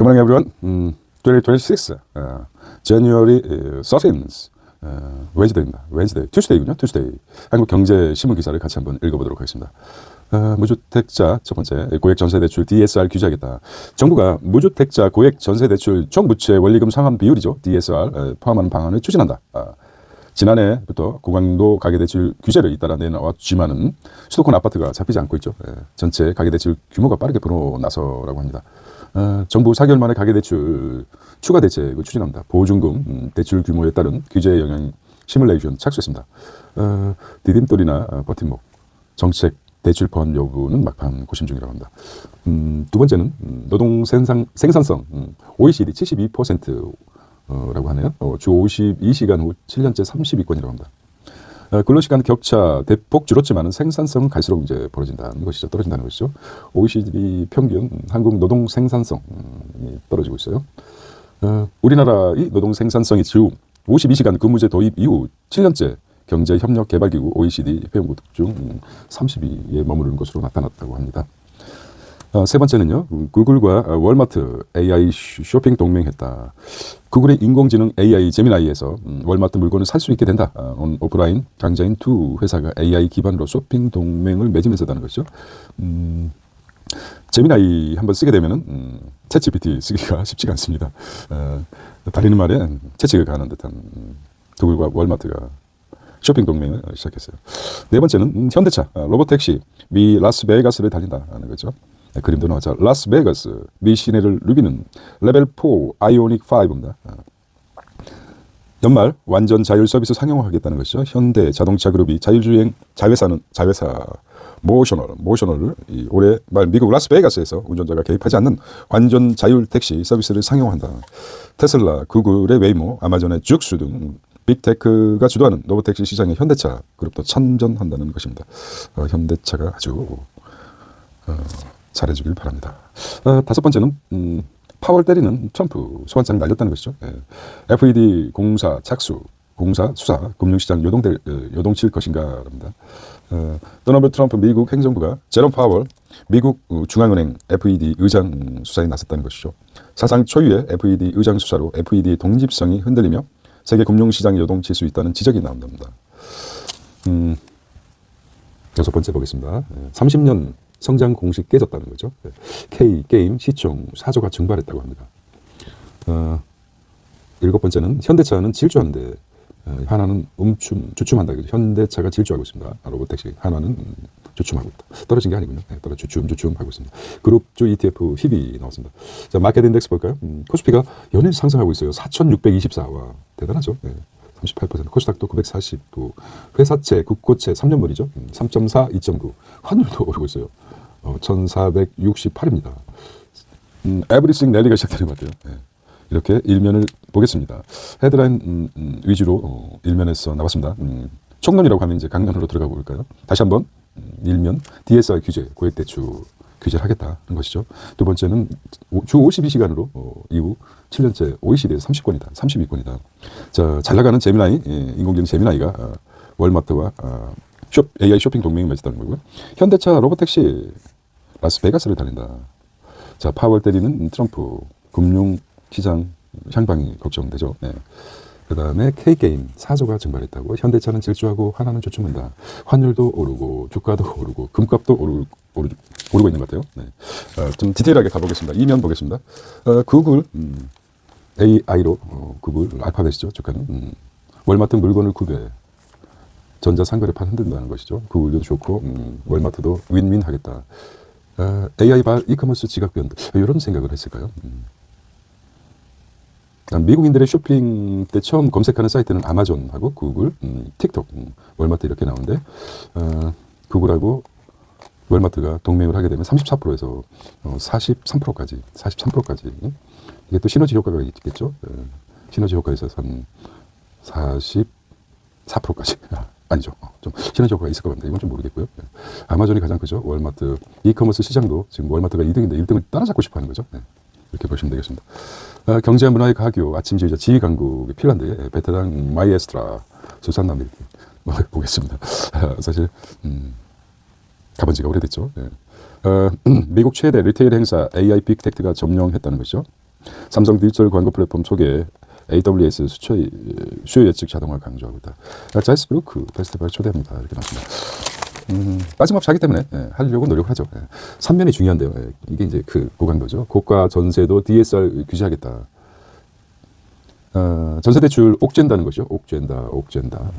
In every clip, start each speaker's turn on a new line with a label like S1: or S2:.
S1: Good morning, everyone. 2026, January 13th, Wednesday입니다. Tuesday군요. Tuesday. 한국 경제 신문 기사를 같이 한번 읽어보도록 하겠습니다. 무주택자 첫 번째, 고액 전세대출 DSR 규제하겠다. 정부가 무주택자 고액 전세대출 총부채 원리금 상환 비율이죠. DSR 포함하는 방안을 추진한다. 지난해부터 고강도 가계대출 규제를 잇따라 내놓았지만은 수도권 아파트가 잡히지 않고 있죠. 전체 가계대출 규모가 빠르게 불어나서라고 합니다. 정부 4개월 만에 가계대출 추가 대책을 추진합니다. 보증금 대출 규모에 따른 규제 영향 시뮬레이션 착수했습니다. 디딤돌이나 버팀목 정책 대출 포함 여부는 막판 고심 중이라고 합니다. 두 번째는 노동 생산성 OECD 72%라고 하네요. 주 52시간 후 7년째 30위권이라고 합니다. 근로시간 격차 대폭 줄었지만 생산성은 갈수록 이제 벌어진다는 것이죠. 떨어진다는 것이죠. OECD 평균 한국 노동 생산성이 떨어지고 있어요. 우리나라의 노동 생산성이 주 52시간 근무제 도입 이후 7년째 경제협력개발기구 OECD 회원국 중 30위에 머무르는 것으로 나타났다고 합니다. 세 번째는요, 구글과 월마트 AI 쇼핑 동맹했다. 구글의 인공지능 AI 제미나이에서 월마트 물건을 살 수 있게 된다. 오프라인 강자인 두 회사가 AI 기반으로 쇼핑 동맹을 맺으면서다는 것이죠. 제미나이 한번 쓰게 되면은 챗GPT 쓰기가 쉽지가 않습니다. 달리는 말에 채찍을 가는 듯한 구글과 월마트가 쇼핑 동맹을 시작했어요. 네 번째는 현대차 로봇택시 미 라스베가스를 달린다는 거죠. 그림도 나왔죠. 라스베가스 미 시내를 누비는 레벨 4 아이오닉 5입니다. 연말 완전 자율 서비스 상용화하겠다는 것이죠. 현대 자동차 그룹이 자회사 모셔널을 올해 말 미국 라스베가스에서 운전자가 개입하지 않는 완전 자율 택시 서비스를 상용화한다. 테슬라, 구글의 웨이모, 아마존의 죽수 등 빅테크가 주도하는 로봇택시 시장에 현대차 그룹도 참전한다는 것입니다. 현대차가 아주 잘해주길 바랍니다. 다섯 번째는 파월 때리는 트럼프 소환장을 날렸다는 것이죠. FED 공사 착수, 공사 수사, 금융시장 요동칠 것인가 합니다. 도널드 트럼프 미국 행정부가 제롬 파월 미국 중앙은행 FED 의장 수사에 나섰다는 것이죠. 사상 초유의 FED 의장 수사로 FED의 독립성이 흔들리며 세계 금융시장이 요동칠 수 있다는 지적이 나온답니다. 여섯 번째 보겠습니다. 30년 성장 공식 깨졌다는 거죠. K게임 시총 4조가 증발했다고 합니다. 일곱 번째는 현대차는 질주하는데 하나는 주춤한다. 현대차가 질주하고 있습니다. 로봇택시 하나는 주춤하고 있다. 떨어진 게 아니군요. 주춤하고 있습니다. 그룹주 ETF 힙이 나왔습니다. 자, 마켓 인덱스 볼까요? 코스피가 연일 상승하고 있어요. 4,624와 대단하죠. 38%, 코스닥도 949, 회사채, 국고채 3년물이죠. 3.4, 2.9, 환율도 오르고 있어요. 1,468입니다. 에브리싱 랠리가 시작되는 것 같아요. 이렇게 일면을 보겠습니다. 헤드라인 위주로 일면에서 나왔습니다. 총론이라고 하면 이제 강론으로 들어가 볼까요? 다시 한번 일면 DSR 규제, 고액대출 규제를 하겠다는 것이죠. 두 번째는 주 52시간으로 이후 7년째 OECD에서 30위권이다. 자, 잘 나가는 제미나이, 인공지능 제미나이가 월마트와 AI 쇼핑 동맹을 맺었다는 거고요. 현대차 로봇택시 라스베가스를 달린다. 자, 파월 때리는 트럼프 금융시장 향방이 걱정되죠. 그 다음에 K게임 4조가 증발했다고. 현대차는 질주하고 하나는 주춤한다. 환율도 오르고 주가도 오르고 금값도 오르고 있는 것 같아요. 좀 디테일하게 가보겠습니다. 이면 보겠습니다. 구글 AI로 구글 알파벳이죠. 주가는 월마트 물건을 구배 전자상거래판 흔든다는 것이죠. 구글도 좋고 월마트도 윈윈 하겠다. AI 발 이커머스 지각 변동 이런 생각을 했을까요? 미국인들의 쇼핑 때 처음 검색하는 사이트는 아마존하고 구글, 틱톡, 월마트 이렇게 나오는데 구글하고 월마트가 동맹을 하게 되면 34%에서 43%까지 이게 또 시너지 효과가 있겠죠. 시너지 효과에 있어서 한 44%까지 아니죠. 좀 시너지 효과가 있을 것 같은데 이건 좀 모르겠고요. 아마존이 가장 크죠. 월마트 이커머스 시장도 지금 월마트가 2등인데 1등을 따라잡고 싶어 하는 거죠. 이렇게 보시면 되겠습니다. 경제 문화의 가교, 아침주의자 지휘 강국이 핀란드의 베테랑 마이에스트라 수산남 이렇게 보겠습니다. 사실 가본 지가 오래됐죠. 미국 최대 리테일 행사 AI 빅텍트가 점령했다는 것이죠. 삼성 디지털 광고 플랫폼 소개 AWS 수요 예측 자동화 강조하고 있다. 자이스브루크 페스티벌 초대합니다. 이렇게 나왔습니다. 빠짐없이 하기 때문에 하려고 노력하죠. 3면이 중요한데요. 이게 이제 그 고강도죠. 고가 전세도 DSR 규제하겠다. 전세대출 옥죄다는 것이죠. 옥죄다.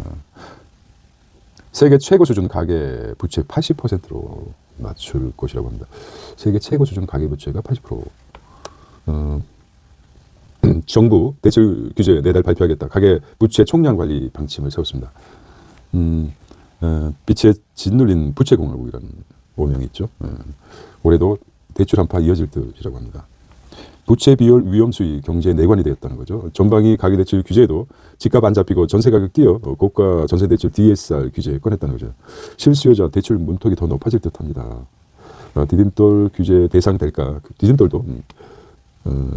S1: 세계 최고 수준 가계 부채 80%로 낮출 것이라고 합니다. 세계 최고 수준 가계 부채가 80%. 정부 대출 규제 내달 발표하겠다. 가계 부채 총량 관리 방침을 세웠습니다. 빛에 짓눌린 부채공화국이라는 오명이 있죠. 올해도 대출 한파 이어질 듯이라고 합니다. 부채 비율 위험 수위 경제의 내관이 되었다는 거죠. 전방위 가계대출 규제에도 집값 안 잡히고 전세가격 뛰어 고가 전세대출 DSR 규제에 꺼냈다는 거죠. 실수요자 대출 문턱이 더 높아질 듯합니다. 디딤돌 규제 대상 될까? 디딤돌도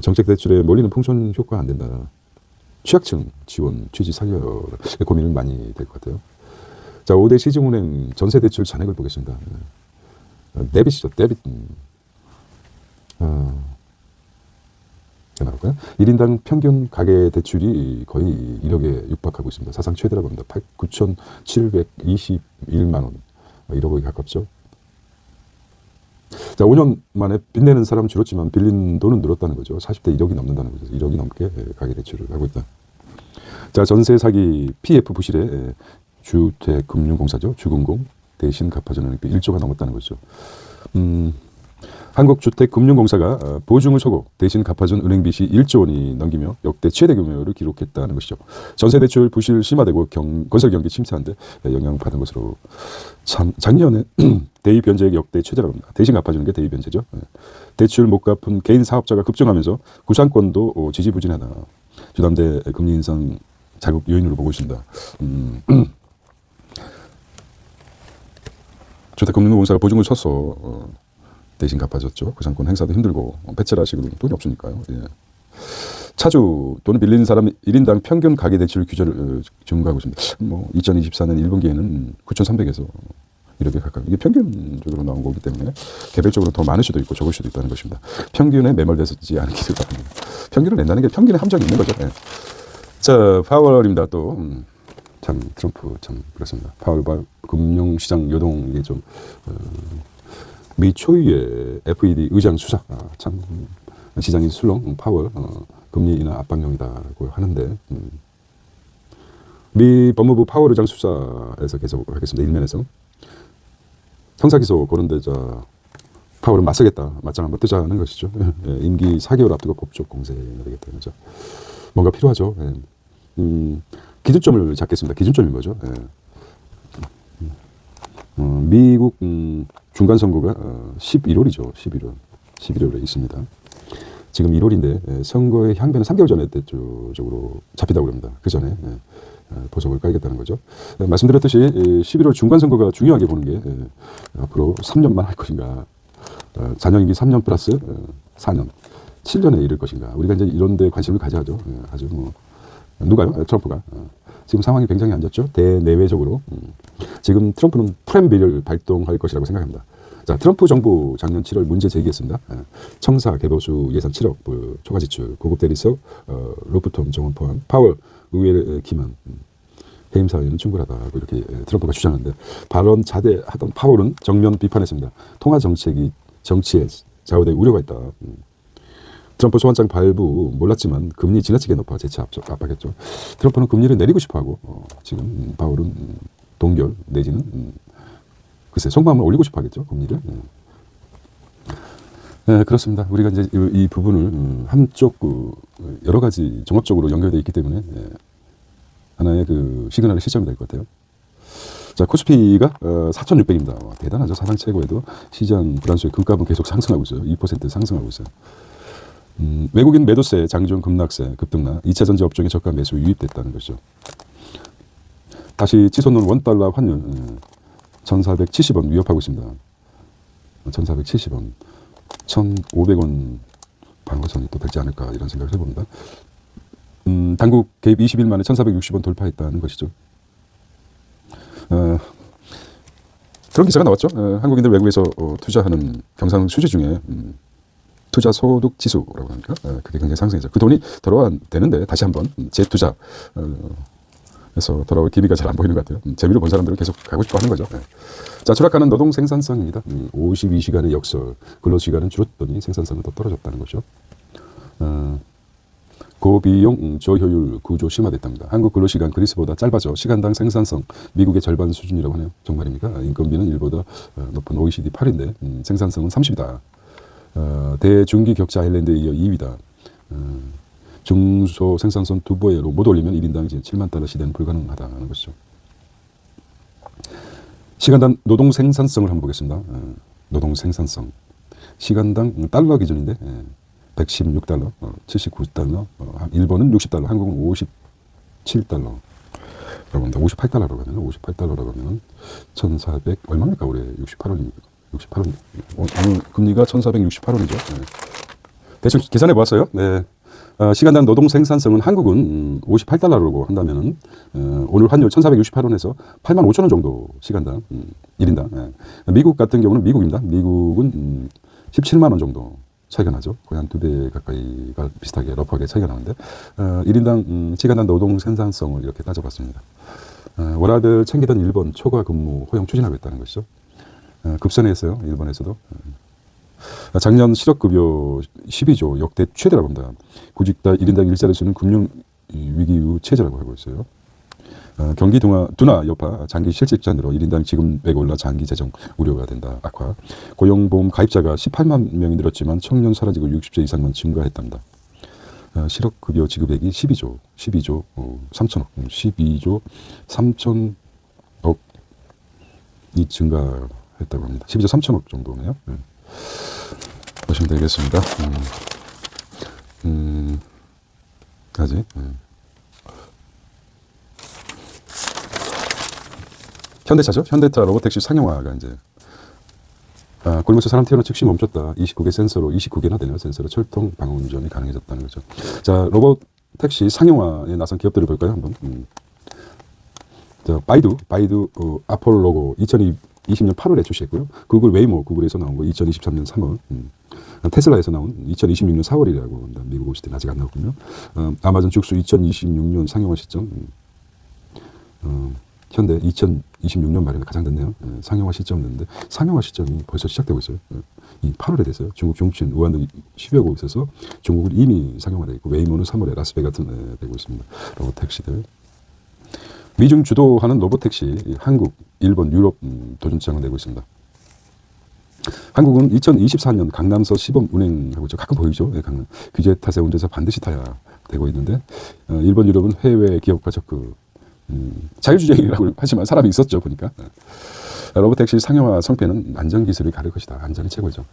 S1: 정책 대출에 몰리는 풍선 효과 안 된다. 취약층 지원 취지 살려 고민을 많이 될 것 같아요. 자, 5대 시중은행 전세대출 잔액을 보겠습니다. 데빗이죠. 데빗. 나올까요? 1인당 평균 가계 대출이 거의 1억에 육박하고 있습니다. 사상 최대라고 합니다. 9,721만 원. 1억에 가깝죠. 자, 5년 만에 빚내는 사람은 줄었지만 빌린 돈은 늘었다는 거죠. 40대 1억이 넘는다는 거죠. 1억이 넘게 가계 대출을 하고 있다. 자, 전세 사기 PF 부실에 주택금융공사죠. 주금공 대신 갚아주는 1조가 넘었다는 거죠. 한국주택금융공사가 보증을 서고 대신 갚아준 은행빚이 1조 원이 넘기며 역대 최대 규모를 기록했다는 것이죠. 전세대출 부실 심화되고 건설 경기 침체한데 영향받은 것으로 작년에 대위 변제액 역대 최저라고 합니다. 대신 갚아주는 게 대위 변제죠. 대출 못 갚은 개인 사업자가 급증하면서 구상권도 지지부진하다. 주담대 금리 인상 자국 요인으로 보고 있습니다. 주택금융공사가 보증을 섰어. 대신 갚아줬죠. 구상권 행사도 힘들고 배째라식으로 돈이 없으니까요. 예. 차주 또는 빌린 사람 1인당 평균 가계 대출 규제를 증가하고 있습니다. 2024년 1분기에는 9,300에서 이렇게 가까이. 이게 평균적으로 나온 거기 때문에 개별적으로 더 많을 수도 있고 적을 수도 있다는 것입니다. 평균에 매몰되지 않기를 바랍니다. 평균을 낸다는 게 평균에 함정이 있는 거죠. 예. 자, 파월입니다. 또 참 트럼프 참 그렇습니다. 파월 금융시장 요동 이게 좀 미 초유의 FED 의장 수사, 참 시장이 술렁 파월 금리 인하 압박용이다고 하는데 미 법무부 파월 의장 수사에서 계속 하겠습니다. 일면에서 형사기소 고른데 파월은 맞서겠다, 맞짱 한번 뜨자는 것이죠. 임기 4개월 앞두고 법적 공세가 되겠다는 거죠. 뭔가 필요하죠. 기준점을 잡겠습니다. 기준점이 뭐죠? 미국 중간 선거가 11월이죠. 11월에 있습니다. 지금 1월인데 선거의 향배는 3개월 전에 대표적으로 잡히다고 합니다. 그 전에 보석을 깔겠다는 거죠. 말씀드렸듯이 11월 중간 선거가 중요하게 보는 게 앞으로 3년만 할 것인가, 잔여임기 3년 플러스 4년, 7년에 이를 것인가. 우리가 이제 이런 데 관심을 가져야죠. 아주 누가요? 트럼프가. 지금 상황이 굉장히 안 좋죠. 대내외적으로. 지금 트럼프는 프렘비를 발동할 것이라고 생각합니다. 자, 트럼프 정부 작년 7월 문제 제기했습니다. 청사 개보수 예산 7억 초과 지출, 고급 대리석 로프톰 정원 포함, 파월 의회 기만, 해임 사회는 충분하다고 이렇게 트럼프가 주장하는데 발언 자대하던 파월은 정면 비판했습니다. 통화 정책이 정치에 좌우될 우려가 있다. 트럼프 소환장 발부 몰랐지만 금리 지나치게 높아 재차 압박했죠. 트럼프는 금리를 내리고 싶어하고 지금 파월은 동결 내지는 글쎄 속마음을 올리고 싶어하겠죠. 금리를. 네, 그렇습니다. 우리가 이제 이 부분을 한쪽 여러 가지 종합적으로 연결되어 있기 때문에 하나의 그 시그널의 시점이 될 것 같아요. 자, 코스피가 4,600입니다. 대단하죠. 사상 최고에도 시장 불안수의 금값은 계속 상승하고 있어요. 2% 상승하고 있어요. 외국인 매도세, 장중 급락세, 급등락, 2차전지 업종의 저가 매수 유입됐다는 것이죠. 다시 치솟는 원달러 환율 1,470원 위협하고 있습니다. 1,470원, 1,500원 방어선이 또 되지 않을까 이런 생각을 해봅니다. 당국 개입 20일 만에 1,460원 돌파했다는 것이죠. 그런 기사가 나왔죠. 한국인들 외국에서 투자하는 경상 수지 중에 투자 소득 지수라고 합니까? 그게 굉장히 상승했죠. 그 돈이 돌아와 되는데 다시 한번 재투자 해서 돌아올 기미가 잘 안 보이는 것 같아요. 재미로 본 사람들은 계속 가고 싶어 하는 거죠. 자, 추락하는 노동 생산성입니다. 52시간의 역설, 근로시간은 줄었더니 생산성은 더 떨어졌다는 거죠. 고비용 저효율 구조 심화됐답니다. 한국 근로시간 그리스보다 짧아져 시간당 생산성 미국의 절반 수준이라고 하네요. 정말입니까? 인건비는 일보다 높은 OECD 8인데 생산성은 30이다. 대중기 격차 아일랜드에 이어 2위다. 중소 생산성 두 배로 못 올리면 1인당 이제 7만 달러 시대는 불가능하다는 것이죠. 시간당 노동 생산성을 한번 보겠습니다. 노동 생산성. 시간당 달러 기준인데 116달러, 79달러, 일본은 60달러, 한국은 57달러. 라고 합니다. 58달러라고 하면 58달러라고 하면 1,400 얼마입니까? 올해 68원입니까? 68원. 오늘 금리가 1,468원이죠. 대충 계산해 보았어요. 네. 시간당 노동 생산성은 한국은 58달러라고 한다면은 오늘 환율 1,468원에서 85,000원 정도 시간당 1인당. 미국 같은 경우는 미국입니다. 미국은 17만 원 정도 차이가 나죠. 거의 한 2배 가까이가 비슷하게 러프하게 차이가 나는데 1인당 시간당 노동 생산성을 이렇게 따져봤습니다. 워라드 챙기던 일본 초과 근무 허용 추진하고 있다는 것이죠. 급선회 했어요. 일본에서도. 작년 실업급여 12조 역대 최대라고 합니다. 구직자 1인당 일자리 수는 금융 위기 이후 최저라고 하고 있어요. 경기 둔화 여파 장기 실직자로 1인당 지급액 올라 장기 재정 우려가 된다. 악화. 고용보험 가입자가 18만 명이 늘었지만 청년 사라지고 60세 이상만 증가했답니다. 실업급여 지급액이 12조 3천억 12조 3천억이 증가했다고 합니다. 12조 3천억 정도네요. 보시면 되겠습니다. 까지. 현대차죠. 현대차 로보택시 상용화가 이제 골목에서 사람 태우는 즉시 멈췄다. 29개 센서로 29개나 되네요. 센서로 철통 방어 운전이 가능해졌다는 거죠. 자, 로보택시 상용화에 나선 기업들을 볼까요? 한번. 자, 바이두 아폴 로고 2020년 8월에 출시했고요. 구글 웨이모 구글에서 나온 거 2023년 3월. 테슬라에서 나온 2026년 4월이라고 합니다. 미국 오실 때는 아직 안 나왔군요. 아마존 죽수 2026년 상용화 시점. 현대 2026년 말에 가장 늦네요. 상용화 시점 됐는데 상용화 시점이 벌써 시작되고 있어요. 이 8월에 됐어요. 중국 중춘 우한도 10여 곳 있어서 중국은 이미 상용화되고 있고 웨이모는 3월에 라스베가스 되고 있습니다. 로봇택시들. 미중 주도하는 로봇택시 한국, 일본, 유럽 도전장을 내고 있습니다. 한국은 2024년 강남서 시범 운행하고 있죠. 가끔 보이죠. 강남. 규제 탓에 운전자 반드시 타야 되고 있는데 일본, 유럽은 해외 기업과 적극 자유주의라고 하지만 사람이 있었죠. 보니까. 로봇택시 상용화 성패는 안전기술이 가릴 것이다. 안전이 최고죠.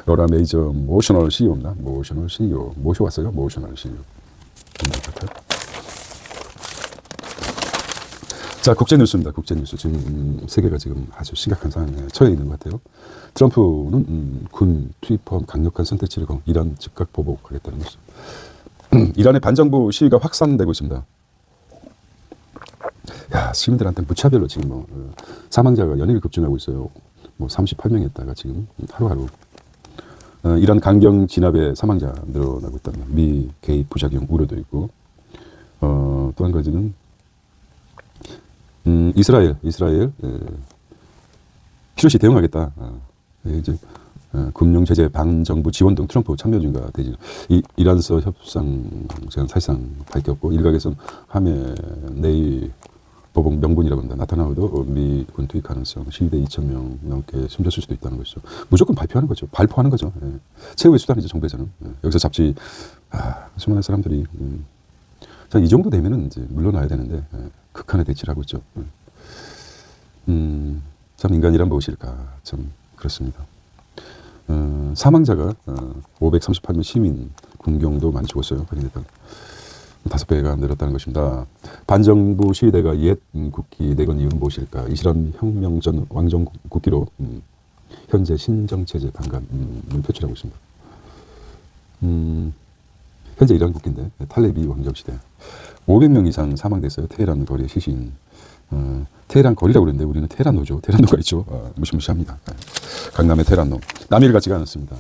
S1: 로라 메이저 모셔널 CEO입니다. 모셔널 CEO. 모셔왔어요. 모셔널 CEO. 자, 국제뉴스입니다. 국제뉴스. 지금 세계가 지금 아주 심각한 상황에 처해 있는 것 같아요. 트럼프는 군 투입 포함 강력한 선택지를 건 이란 즉각 보복하겠다는 것이죠. 이란의 반정부 시위가 확산되고 있습니다. 야, 시민들한테 무차별로 지금 사망자가 연일 급증하고 있어요. 38명이었다가 지금 하루하루. 이란 강경 진압의 사망자 늘어나고 있다는 미 개입 부작용 우려도 있고, 또 한 가지는 이스라엘 필요시 대응하겠다. 이제 금융 제재 반정부 지원 등 트럼프 참여 증가 되죠. 이란서 협상 사실상 밝혔고 일각에서는 하메 내일 보복 명분이라고 합니다. 나타나도 미군 투입 가능성 시위대 2,000명 넘게 숨졌을 수도 있다는 것이죠. 무조건 발표하는 거죠. 발포하는 거죠. 최후의 수단이죠. 정부에서는. 여기서 잡지 수많은 사람들이 자, 이 정도 되면은 이제 물러나야 되는데 극한의 대치를 하고 있죠. 참 인간이란 무엇일까? 참 그렇습니다. 사망자가 538명 시민 군경도 많이 죽었어요. 확인했다. 5배가 늘었다는 것입니다. 반정부 시위대가 옛 국기 내건 이유는 무엇일까? 이슬람 혁명 전 왕정 국기로 현재 신정체제 반감을 표출하고 있습니다. 현재 이란 국기인데 탈레비 왕정 시대 500명 이상 사망됐어요. 테헤란 거리의 시신. 테헤란 거리라고 그랬는데 우리는 테헤란로죠. 테헤란로가 있죠. 무시무시합니다. 강남의 테헤란로. 남일 같지가 않습니다.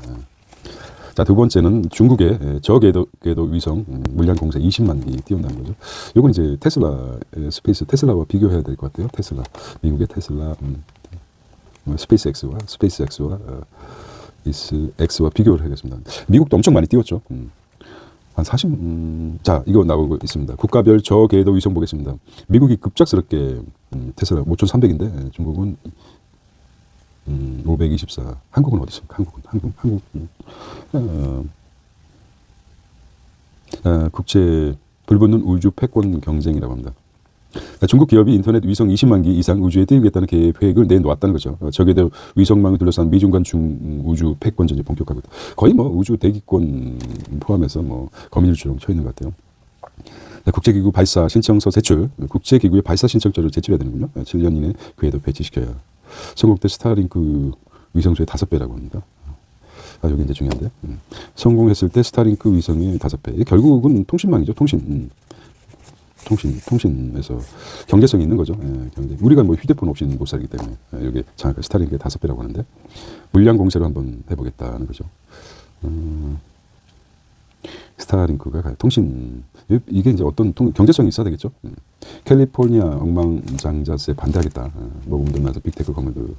S1: 자, 두 번째는 중국의 저궤도 위성 물량 공세 20만 기 띄운다는 거죠. 요건 이제 테슬라 스페이스 테슬라와 비교해야 될 것 같아요. 테슬라 미국의 테슬라 스페이스X와 X와 비교를 하겠습니다. 미국도 엄청 많이 띄웠죠. 한 40, 자, 이거 나오고 있습니다. 국가별 저궤도 위성 보겠습니다. 미국이 급작스럽게 테슬라 5,300인데 중국은 524. 한국은 어디 있습니까? 한국. 국제 불붙는 우주 패권 경쟁이라고 합니다. 중국 기업이 인터넷 위성 20만 기 이상 우주에 띄우겠다는 계획을 내놓았다는 거죠. 저궤도 위성망을 둘러싼 미중 간 우주 패권전이 본격화하고 있다. 거의 뭐 우주 대기권 포함해서 뭐 거미줄처럼 쳐 있는 것 같아요. 국제기구 발사 신청서 제출. 국제기구의 발사 신청서를 제출해야 되는군요. 7년 이내 궤도 배치시켜야. 성공때 스타링크 위성수의 5배라고 합니다. 여기 이제 중요한데. 성공했을 때 스타링크 위성의 5배. 결국은 통신망이죠. 통신에서 경제성이 있는 거죠. 경제. 우리가 뭐 휴대폰 없이는 못 살기 때문에 여기 정확하게 스타링크의 5배라고 하는데 물량 공세로 한번 해보겠다는 거죠. 스타링크가 통신 이게 이제 어떤 경제성이 있어야 되겠죠. 캘리포니아 억망장자세 반대하겠다. 모금도 나서 빅테크 건물들.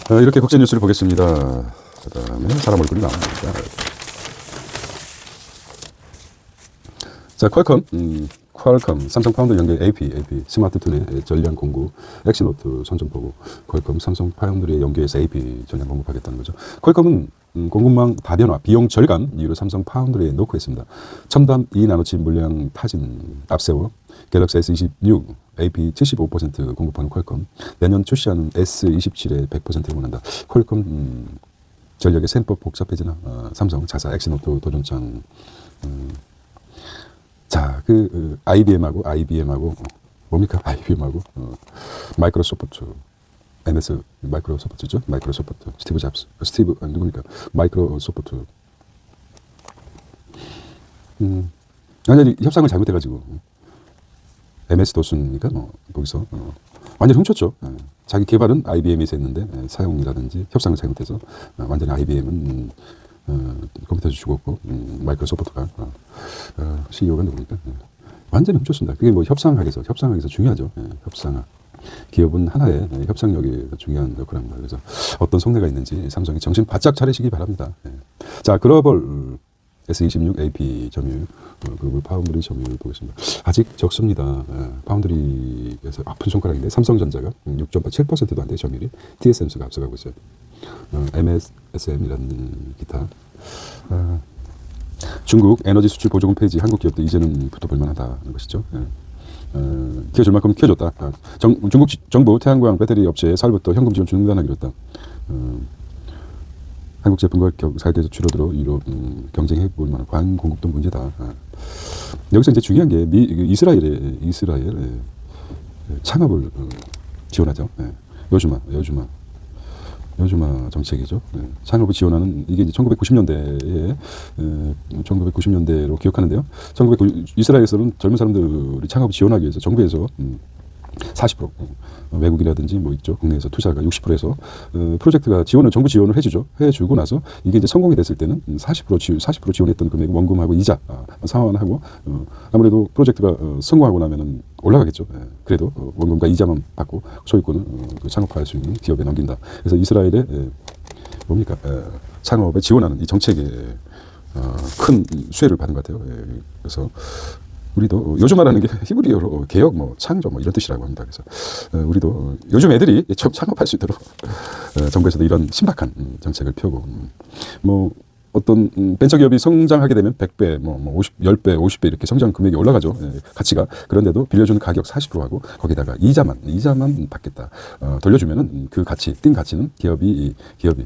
S1: 이렇게 국제 뉴스를 보겠습니다. 그다음에 사람 얼굴이 나옵니다. 자, 퀄컴, 삼성 파운드 연계 AP, 스마트 툰의 전량 공급, 엑시노트 선전보고, 퀄컴, 삼성 파운드의 연계에서 AP 전량 공급하겠다는 거죠. 퀄컴은 공급망 다변화, 비용 절감 이유로 삼성 파운드에 놓고 있습니다. 첨단 2나노칩 물량 타진 앞세워 갤럭시 S26, AP 75% 공급하는 퀄컴, 내년 출시하는 S27에 100%를 원한다. 퀄컴 전력의 셈법 복잡해지나 삼성 자사 엑시노트 도전장. 자, IBM하고 뭡니까? IBM하고 마이크로소프트, MS 마이크로소프트죠? 마이크로소프트, 누굽니까? 마이크로소프트. 완전히 협상을 잘못해가지고 MS 도슨이니까 거기서 완전히 훔쳤죠. 자기 개발은 IBM에서 했는데 사용이라든지 협상을 잘못해서 완전히 IBM은 컴퓨터에서 죽었고 마이크로소프트가 CEO가 누굽니까? 완전히 훔쳤습니다. 그게 뭐 협상학에서 중요하죠. 협상학. 기업은 하나의 협상력이 중요한 역할을 합니다. 그래서 어떤 속내가 있는지 삼성이 정신 바짝 차리시기 바랍니다. 자, 글로벌 S26 AP 점유율, 그리고 파운드리 점유율 보겠습니다. 아직 적습니다. 파운드리에서 아픈 손가락인데 삼성전자가 6.7%도 안 돼 점유율이. TSMC가 앞서가고 있어요. MSM이라는 기타. 중국 에너지 수출 보조금 폐지, 한국 기업도 이제는 붙어볼 만하다는 것이죠. 키워줄 만큼 키워줬다. 중국 정부 태양광 배터리 업체에 4월부터 현금 지원 중단하기로 했다. 한국 제품과 가격에서 줄어들어 이로 경쟁해 볼 만한 관 공급도 문제다. 여기서 이제 중요한 게 이스라엘 창업을 지원하죠. 여주마 정책이죠. 창업을 지원하는 이게 이제 1990년대로 기억하는데요. 이스라엘에서는 젊은 사람들이 창업을 지원하기 위해서 정부에서 40% 외국이라든지 뭐 있죠. 국내에서 투자가 60%에서 프로젝트가 정부 지원을 해주고 나서 이게 이제 성공이 됐을 때는 40% 지원했던 금액 원금하고 이자 상환하고 아무래도 프로젝트가 성공하고 나면은 올라가겠죠. 그래도 원금과 이자만 받고 소유권은 창업할 수 있는 기업에 넘긴다. 그래서 이스라엘의 창업에 지원하는 이 정책에 큰 수혜를 받은 것 같아요. 그래서 우리도 요즘 말하는 게 히브리어로 개혁, 창조 이런 뜻이라고 합니다. 그래서 우리도 요즘 애들이 창업할 수 있도록 정부에서도 이런 신박한 정책을 펴고 어떤 벤처기업이 성장하게 되면 100배, 10배, 50배 이렇게 성장 금액이 올라가죠. 가치가. 그런데도 빌려주는 가격 40%하고 거기다가 이자만 받겠다. 돌려주면은 그 가치, 뛴 가치는 기업이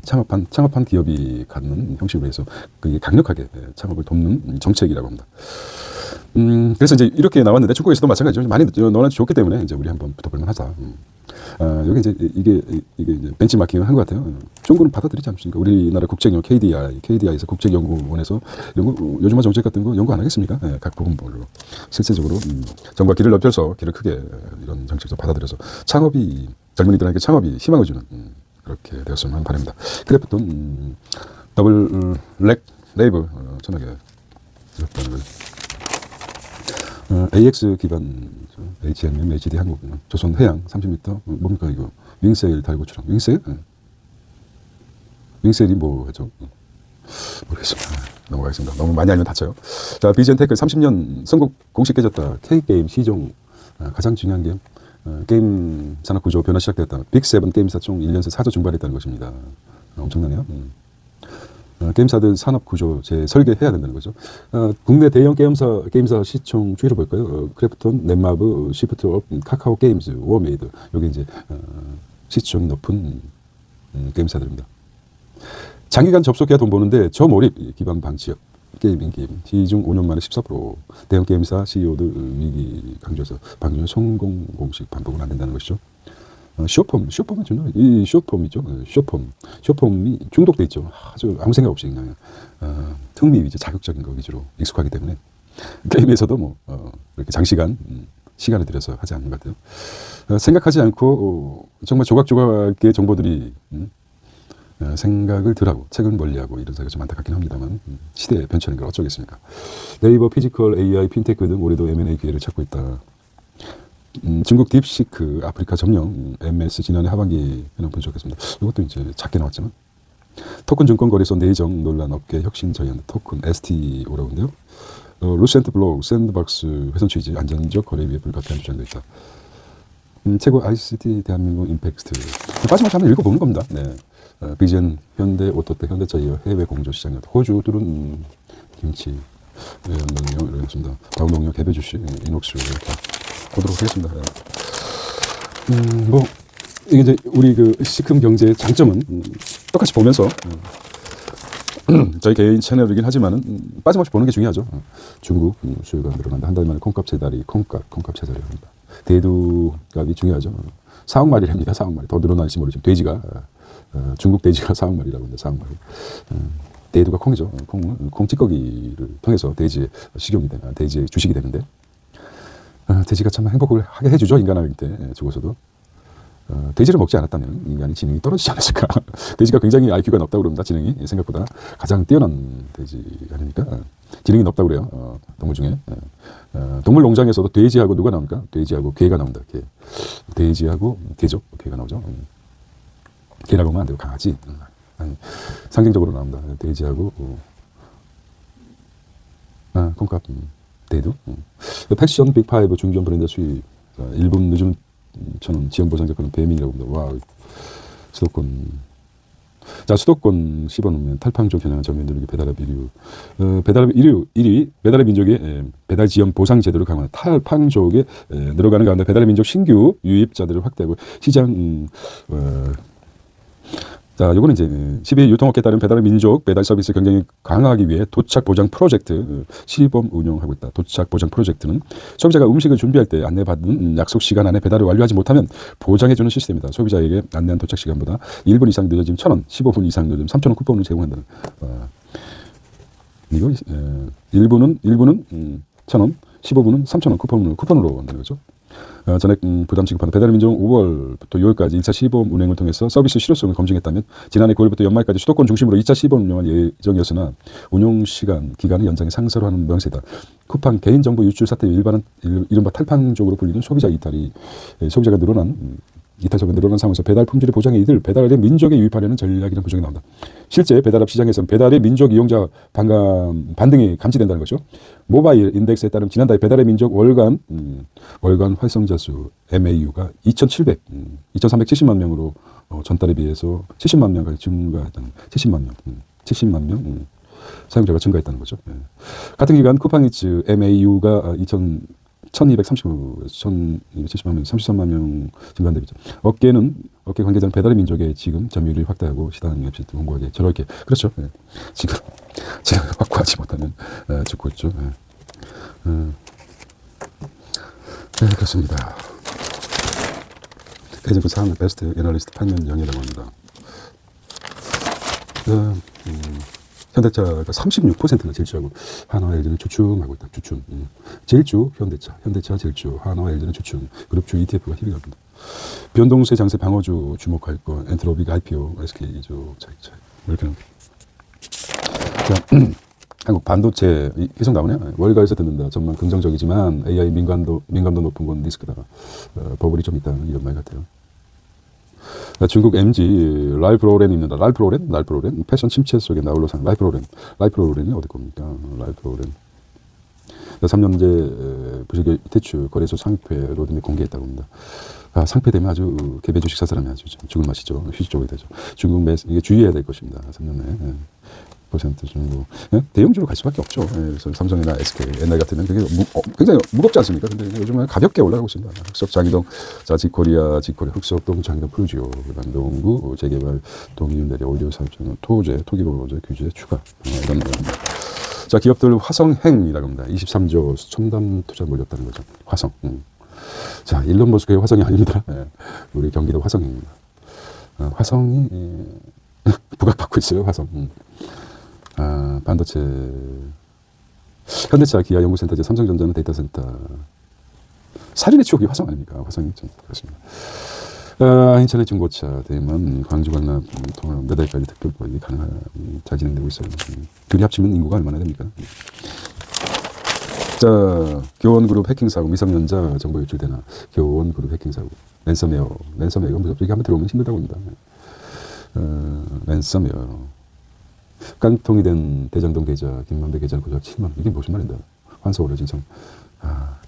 S1: 창업한 기업이 갖는 형식으로 해서 그게 강력하게 창업을 돕는 정책이라고 합니다. 그래서 이제 이렇게 나왔는데 중국에서도 마찬가지죠. 많이 논란이 좋기 때문에 이제 우리 한번 붙어볼만 하자. 여기 이제 이게 이제 벤치마킹을 한 것 같아요. 중국은 받아들이지 않습니까? 우리나라 국책연구 KDI에서 국책연구원에서 요즘화 정책 같은 거 연구 안 하겠습니까? 각 부분별로 실질적으로 정부가 길을 넓혀서 길을 크게 이런 정책도 받아들여서 젊은이들에게 창업이 희망을 주는 그렇게 되었으면 바랍니다. 크래프톤 더블 렉 레이블 전하게 되었다는 거죠. AX 기반 HMM HD 한국 조선 해양 30m 뭡니까 이거 윙세일 달고 출항 윙세일? 윙세일이 뭐죠? 모르겠습니다. 넘어가겠습니다. 너무 많이 알면 다쳐요. 자, BGN 테크 30년 선곡 공식 깨졌다. K게임 시종 가장 중요한 게임 산업 구조 변화 시작되었다. 빅7 게임사 총 1년 새 사조 증발했다는 것입니다. 엄청나네요. 게임사들 산업 구조 재설계해야 된다는 거죠. 국내 대형 게임사 시총 추이를 볼까요? 크래프톤, 넷마브, 시프트업, 카카오 게임즈, 워메이드. 여기 이제 시총이 높은 게임사들입니다. 장기간 접속해야 돈 버는데 저몰입 기반 방지역 게임 시중 5년 만에 14% 대형 게임사 CEO들 위기 강조해서 방류 성공 공식 반복은 안 된다는 것이죠. 쇼폼은 중요해요. 이 쇼폼이죠. 쇼폼이 중독돼 있죠. 아주 아무 생각 없이 그냥 흥미 위주 자극적인 거 위주로 익숙하기 때문에 게임에서도 뭐 이렇게 장시간 시간을 들여서 하지 않는 것 같아요. 생각하지 않고 정말 조각조각의 정보들이 생각을 덜하고 책을 멀리하고 이런 사회가 좀 안타깝긴 합니다만 시대의 변천인 걸 어쩌겠습니까. 네이버 피지컬 AI 핀테크 등 올해도 M&A 기회를 찾고 있다. 중국 딥시크 아프리카 점령 MS 지난해 하반기 현황 분석했습니다. 이것도 이제 작게 나왔지만 토큰 증권 거래소 내정 논란 업계 혁신 저희한테 토큰 STO라고인데요. 루센트 블록 샌드박스 회선 취지 안전적 거래 위에 불가피한 주장도 있다. 최고 ICT 대한민국 임팩트 빠짐없이 한번 읽어보는 겁니다. 네. BGN 현대 오토텍 현대차 이어 해외 공조 시장이었다. 호주들은 김치 연동용 이렇습니다. 다운동용 개별 주식 이녹스 이렇게 보도록 하겠습니다. 뭐 이게 이제 우리 그 시큰 경제의 장점은 똑같이 보면서 저희 개인 채널이긴 하지만은 빠짐없이 보는 게 중요하죠. 중국 수요가 늘어난다. 한 달 만에 콩값 제자리 콩값 제자리를 합니다. 대두값이 중요하죠. 4억 마리랍니다. 4억 마리 더 늘어날지 모르지만 돼지가 중국 돼지가 4억 마리라고 합니다. 4억 마리. 대두가 콩이죠. 콩 찌꺼기를 통해서 돼지의 식용이 되는 돼지의 주식이 되는데 돼지가 참 행복을 하게 해주죠. 인간한테 죽어서도. 돼지를 먹지 않았다면 인간의 지능이 떨어지지 않았을까. 돼지가 굉장히 IQ가 높다고 그럽니다. 지능이 생각보다 가장 뛰어난 돼지 아닙니까? 지능이 높다고 그래요. 동물 중에. 동물 농장에서도 돼지하고 누가 나옵니까? 돼지하고 개가 나온다. 개. 돼지하고 개죠. 개가 나오죠. 개라고 하면 안 되고 강아지. 아니, 상징적으로 나옵니다. 돼지하고 콩값 대두. 패션 빅5 중견 브랜드 수입 1분 늦은 1,000원 지연 보상작가는 배민이라고 합니다. 와, 수도권. 자, 수도권 씹어놓으면 탈팡족 현황 정면 누르기 배달앱 1위. 배달앱 1위 배달앱 민족의 배달 지연 보상 제도를 강화하는 탈팡족에 늘어가는 가운데 배달앱 민족 신규 유입자들을 확대하고 시장 자, 요거는 이제 12일 유통업계에 따른 배달의 민족 배달 서비스 경쟁을 강화하기 위해 도착 보장 프로젝트 시범 운영하고 있다. 도착 보장 프로젝트는 소비자가 음식을 준비할 때 안내받은 약속 시간 안에 배달을 완료하지 못하면 보장해주는 시스템이다. 소비자에게 안내한 도착 시간보다 1분 이상 늦어지면 1,000원, 15분 이상 늦으면 3,000원 쿠폰을 제공한다는. 이거 1분은 1,000원, 15분은 3,000원 쿠폰으로 한다는 거죠. 전액 부담 지급한다. 배달민족 5월부터 6월까지 1차 시범 운행을 통해서 서비스 실효성을 검증했다면 지난해 9월부터 연말까지 수도권 중심으로 2차 시범 운영할 예정이었으나 운용 시간 기간을 연장해 상세로 하는 모양새다. 쿠팡 개인정보 유출 사태 이른바 탈팡족으로 불리는 소비자 이탈이 소비자가 이탈적으로 늘어난 상황에서 배달 품질을 보장해 이들 배달의 민족에 유입하려는 전략이라는 부정이 나온다. 실제 배달앱 시장에서는 배달의 민족 이용자 반등이 감지된다는 것이죠. 모바일 인덱스에 따르면 지난달 배달의 민족 월간 활성자 수 MAU가 2,370만 명으로 전달에 비해서 70만 명까지 증가했다는 70만 명 사용자가 증가했다는 거죠. 같은 기간 쿠팡이츠 MAU가 1,270만 명, 33만 명 증가한 대비죠. 업계 관계자는 배달의 민족의 지금 점유율을 확대하고 시장 웹시트 홍보하게 저렇게 그렇죠. 지금 확보하지 못하면 죽고 있죠. 그렇습니다. 대전부 사항 베스트 애널리스트 8년 영예라고 합니다. 현대차가 36%나 질주하고 한화와 LG는 주춤하고 있다. 주춤. 질주 현대차 질주 한화와 LG는 주춤. 그룹주 ETF가 힘이 갑니다. 변동세 장세 방어주 주목할 거. 엔트로빅 IPO, SK죠. 차익. 이렇게. 자, 한국 반도체 계속 나오네요. 월가에서 듣는다. 전망 긍정적이지만 AI 민감도 높은 건 리스크다. 버블이 좀 있다는 이런 말 같아요. 중국 MG 랄프 로렌 입니다. 랄프 로렌 패션 침체 속에 나홀로 산 랄프 로렌이 어디 겁니까? 랄프 로렌 3년제 부실 대출 거래소 상패 로드맵 공개했다고 합니다. 상패되면 아주 개별 주식 사 사람이 아주 죽을 맛이죠. 휴지 쪽이 되죠. 중국 이게 주의해야 될 것입니다. 3년 내에. 퍼센트 정도. 대형주로 갈 수밖에 없죠. 그래서 삼성이나 SK 옛날 같으면 되게 굉장히 무겁지 않습니까? 근데 요즘은 가볍게 올라가고 있습니다. 흑석 장이동, 지코리아, 흑석 동 장이동 프루지오, 남동구 재개발, 동이윤 대리 오디오 사업장, 토기로제 규제 추가 이런 겁니다. 자, 기업들 화성행이라고 합니다. 23조 첨단 투자 몰렸다는 거죠. 화성. 자, 일론 머스크의 화성이 아닙니다. 우리 경기도 화성행입니다. 화성이 부각받고 있어요. 화성. 반도체, 현대차, 기아, 연구센터제, 삼성전자는 데이터센터. 살인의 추억이 화성 아닙니까? 화성이 좀 그렇습니다. 인천의 중고차, 대만, 광주, 강남, 통합, 몇 달까지 특별보이 잘 진행되고 있어요. 둘이 합치면 인구가 얼마나 됩니까? 자, 교원그룹 해킹사고, 미성년자 정보 유출되나. 교원그룹 해킹사고, 랜섬웨어 무섭죠. 이게 한번 들어오면 힘들다고 합니다. 랜섬웨어. 깡통이 된 대장동 계좌, 김만배 계좌 고작 7만 원. 이게 무슨 말인가? 환서오를 진짜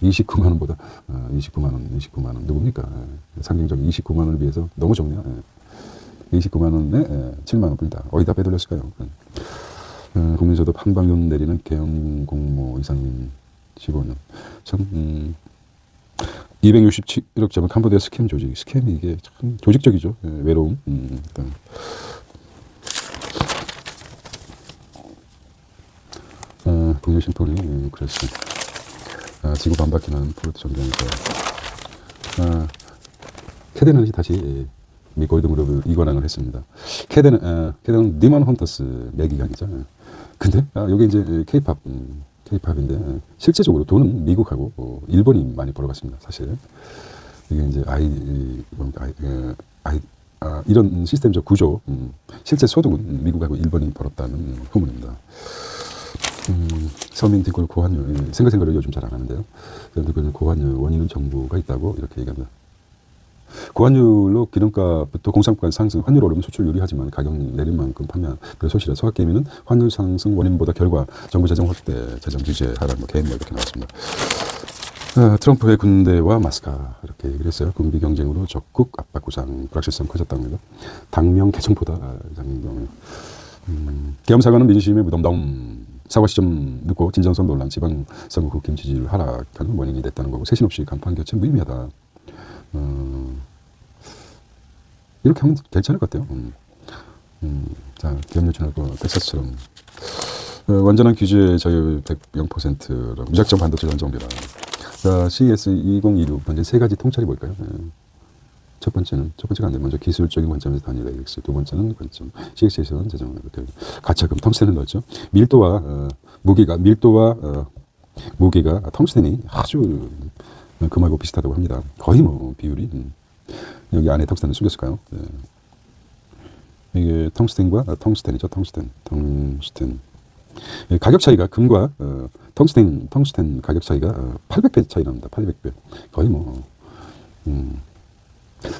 S1: 29만 원보다 29만 원 누굽니까? 상징적인 29만 원을 위해서 너무 적네요. 29만 원에 7만 원뿐이다. 어디다 빼돌렸을까요? 국민소득 한방윤 내리는 개헌 공모 이상민 15년. 참 267억 잡은 캄보디아 스캠 조직. 스캠이 이게 참 조직적이죠. 외로움. 일단. 국내 심포리 그랬어. 지구 반바퀴는 프로트 전쟁에서 캐덴은 다시 미 골드그룹을 이관왕을 했습니다. 캐덴은 니먼 헌터스 매기강이죠. 근데 여기 이제 K-팝인데 실제적으로 돈은 미국하고 일본이 많이 벌어갔습니다. 사실 이게 이제 이런 시스템적 구조, 실제 소득은 미국하고 일본이 벌었다는 후문입니다. 서민 뒷골 고환율, 생각을 요즘 잘 안 하는데요. 그런데 고환율 원인은 정부가 있다고 이렇게 얘기합니다. 고환율로 기름값부터 공산품까지 상승, 환율 오르면 수출 유리하지만 가격 내린 만큼 판매한 그 소실에 서학개미는 환율 상승 원인보다 결과 정부 재정 확대, 재정 규제 하락, 개입 이렇게 나왔습니다. 트럼프의 군대와 마스카 이렇게 얘기를 했어요. 군비 경쟁으로 적국 압박 구상, 불확실성 커졌다고 합니다. 당명 개정보다 계엄사과는 민심의 무덤덤. 사과 시점 늦고 진정성 논란, 지방선거 국힘 지지율 하락하는 원인이 됐다는 거고, 세신 없이 간판 교체 무의미하다. 이렇게 하면 괜찮을 것 같아요. 자, 기업 유치하고 텍사스처럼 완전한 규제 자유 100% 무작정 반도체 전정비라. 자, CES 2026 현재 세 가지 통찰이 뭘까요? 첫 번째가 안 돼. 먼저 기술적인 관점에서 단일 AX. 두 번째는 관점. CX에서는 재정 이렇게 가차금 텅스텐을 넣었죠. 밀도와 텅스텐이 아주 금하고 비슷하다고 합니다. 거의 뭐 비율이 여기 안에 텅스텐을 숨겼을까요? 네. 이게 텅스텐과 텅스텐이죠. 텅스텐. 가격 차이가 금과 텅스텐 가격 차이가 800배 차이 납니다. 800배. 거의 뭐.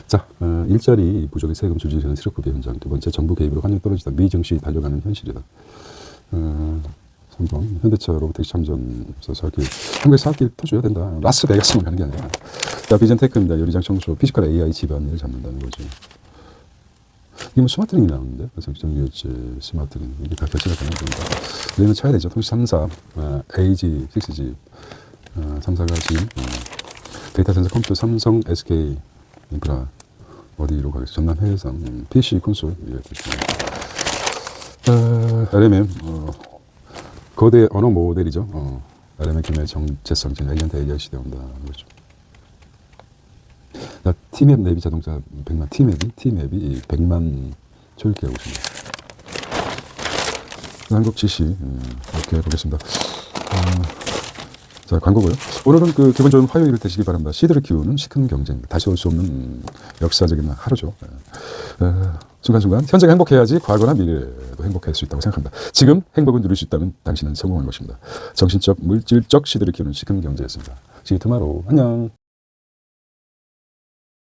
S1: 자, 일자리 부족의 세금 줄이려는 실업 급여 현장. 두 번째, 정부 개입으로 환율 떨어지다. 미 증시 달려가는 현실이다. 3번, 현대차 로보틱스 참전에서 한국에 사업길 터줘야 된다. 라스베가스만 가는 게 아니라. 자, 비전테크입니다. 요리장 청소, 피지컬 AI 집안을 잡는다는 거죠. 이게 뭐 스마트링이 나오는데, 정규일제 스마트링. 이게 다 결제가 되는 겁니다. 우리는 차야 되죠. 통신 3사, AG, 6G, 3사가 지금, 데이터 센서 컴퓨터 삼성, SK, 인프라 어디로 가겠어요? 전남 해외상 PC 콘솔 LMM 거대 언어 모델이죠. LMM 김의 정체성 지금 AI 시대 온다 그렇죠. 티맵 내비 자동차 100만 티맵이 100만 초읽기라고 있습니다. 한국 지시 이렇게 보겠습니다. 자, 광고고요. 오늘은 그 기분 좋은 화요일을 되시기 바랍니다. 시들을 키우는 시큰 경제입니다. 다시 올 수 없는 역사적인 하루죠. 순간순간 현재가 행복해야지 과거나 미래도 행복할 수 있다고 생각합니다. 지금 행복을 누릴 수 있다면 당신은 성공한 것입니다. 정신적, 물질적 시들을 키우는 시큰 경제였습니다. See you tomorrow. 안녕.